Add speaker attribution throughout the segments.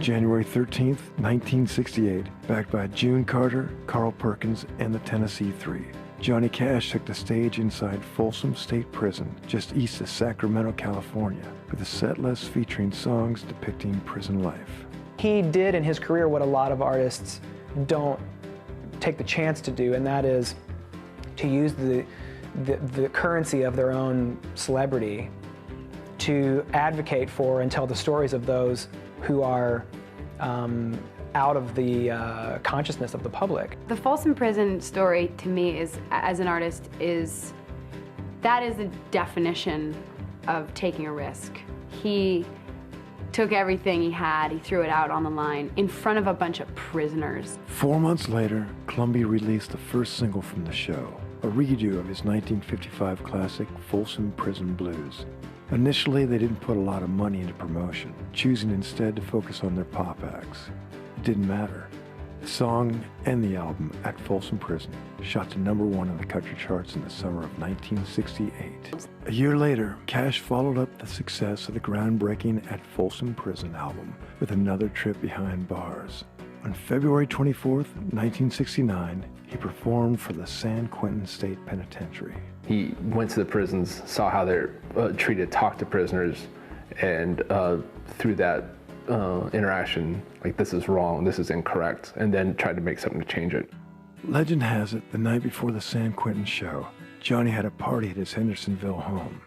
Speaker 1: January 13th, 1968, backed by June Carter, Carl Perkins, and the Tennessee Three, Johnny Cash took the stage inside Folsom State Prison, just east of Sacramento, California, with a set list featuring songs depicting prison life.
Speaker 2: He did in his career what a lot of artists don't take the chance to do, and that is to use the currency of their own celebrity to advocate for and tell the stories of those who are out of the consciousness of the public.
Speaker 3: The Folsom Prison story, to me, is, as an artist, that is the definition of taking a risk. He took everything he had, he threw it out on the line in front of a bunch of prisoners.
Speaker 1: 4 months later, Columbia released the first single from the show, a redo of his 1955 classic Folsom Prison Blues. Initially, they didn't put a lot of money into promotion, choosing instead to focus on their pop acts. It didn't matter. The song and the album, At Folsom Prison, shot to #1 on the country charts in the summer of 1968. A year later, Cash followed up the success of the groundbreaking At Folsom Prison album with another trip behind bars. On February 24th, 1969, he performed for the San Quentin State Penitentiary.
Speaker 4: He went to the prisons, saw how they're treated, talked to prisoners, and through that interaction, like, this is wrong, this is incorrect, and then tried to make something to change it.
Speaker 1: Legend has it, the night before the San Quentin show, Johnny had a party at his Hendersonville home.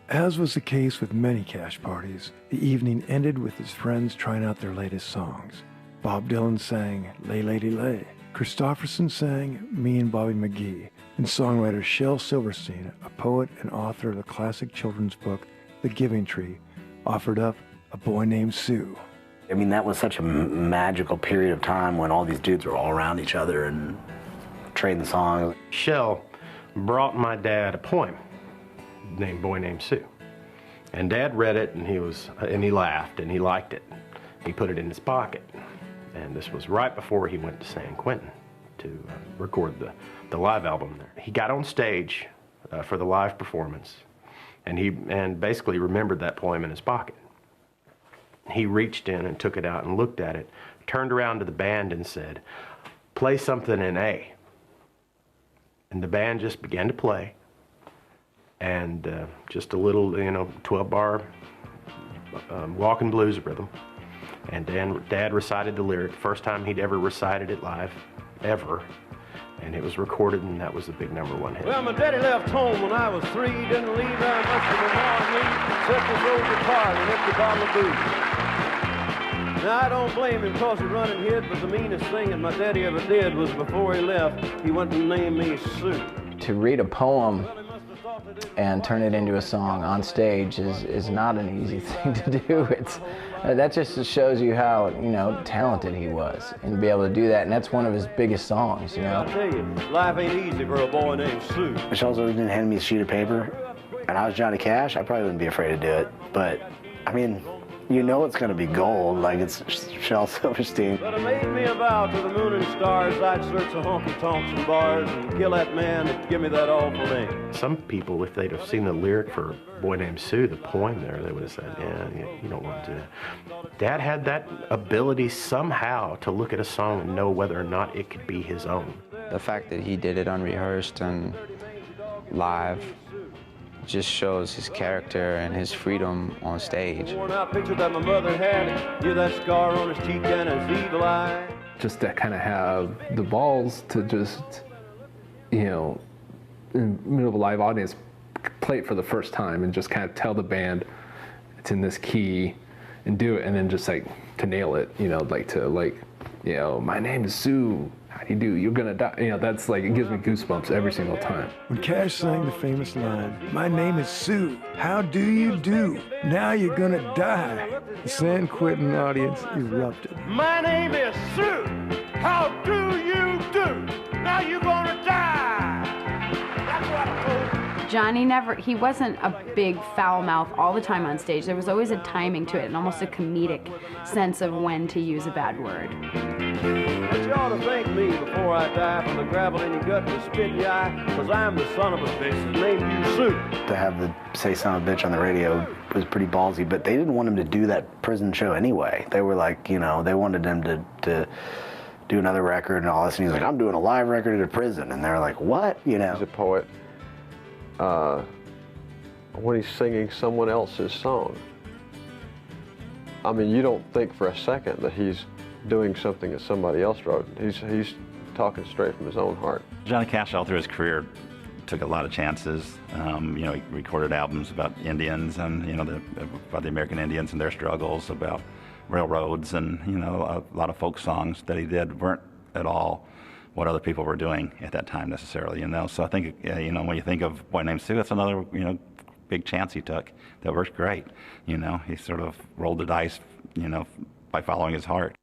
Speaker 1: As was the case with many Cash parties, the evening ended with his friends trying out their latest songs. Bob Dylan sang Lay Lady Lay. Christopherson sang Me and Bobby McGee. And songwriter Shel Silverstein, a poet and author of the classic children's book The Giving Tree, offered up A Boy Named Sue.
Speaker 5: I mean, that was such a magical period of time when all these dudes were all around each other and trading the songs.
Speaker 6: Shel brought my dad a poem named Boy Named Sue. And Dad read it, and he laughed, and he liked it. He put it in his pocket. And this was right before he went to San Quentin to record the live album there. He got on stage for the live performance, and basically remembered that poem in his pocket. He reached in and took it out and looked at it, turned around to the band and said, "Play something in A." And the band just began to play, and just a little, 12-bar walking blues rhythm. And Dad recited the lyric, the first time he'd ever recited it live, ever. And it was recorded, and that was the big #1 hit.
Speaker 7: Well, my daddy left home when I was 3. Didn't leave very much for my mom and me, except his old guitar and an empty bottle of booze. Now, I don't blame him because he run and hid, but the meanest thing that my daddy ever did was before he left, he went and named me Sue.
Speaker 8: To read a poem and turn it into a song on stage is not an easy thing to do. That just shows you how, talented he was, and to be able to do that, and that's one of his biggest songs,
Speaker 7: I'll tell you, life ain't easy for a boy named Sue.
Speaker 5: Michelle's always been handing me a sheet of paper, and I was Johnny Cash, I probably wouldn't be afraid to do it, but, I mean, it's going to be gold, like it's Shel Silverstein.
Speaker 7: But it made me a vow to the moon and stars I'd search the honky-tonks and bars and kill that man that give me that awful name.
Speaker 6: Some people, if they'd have seen the lyric for Boy Named Sue, the poem there, they would have said, yeah, you don't want to do that. Dad had that ability somehow to look at a song and know whether or not it could be his own.
Speaker 9: The fact that he did it unrehearsed and live just shows his character and his freedom on stage.
Speaker 7: Worn out picture that my mother had, hear that scar on his cheek and his evil eye.
Speaker 4: Just to kind of have the balls to just, in the middle of a live audience, play it for the first time and just kind of tell the band it's in this key and do it, and then just like to nail it, my name is Sue. How do you do? You're gonna die. That's like, it gives me goosebumps every single time.
Speaker 1: When Cash sang the famous line, "My name is Sue, how do you do? Now you're gonna die," the San Quentin audience erupted.
Speaker 7: My name is Sue, how do you do? Now you're gonna die. That's what I told.
Speaker 3: Johnny he wasn't a big foul mouth all the time on stage. There was always a timing to it and almost a comedic sense of when to use a bad word.
Speaker 7: you ought to thank me before I die for the gravel in your gut and the spit in your eye, because I'm the son of a bitch that named you Sue.
Speaker 5: To have the say son of a bitch on the radio was pretty ballsy, but they didn't want him to do that prison show anyway. They were like, you know, they wanted him to do another record and all this, and he's like, I'm doing a live record at a prison, and they're like, what? You know.
Speaker 10: He's a poet when he's singing someone else's song. I mean, you don't think for a second that he's doing something that somebody else wrote. He's talking straight from his own heart.
Speaker 11: Johnny Cash, all through his career, took a lot of chances. You know, he recorded albums about Indians and, you know, about the American Indians and their struggles, about railroads, and, you know, a lot of folk songs that he did weren't at all what other people were doing at that time necessarily, you know. So I think, you know, when you think of Boy Named Sue, that's another, you know, big chance he took that worked great. You know, he sort of rolled the dice, you know, by following his heart.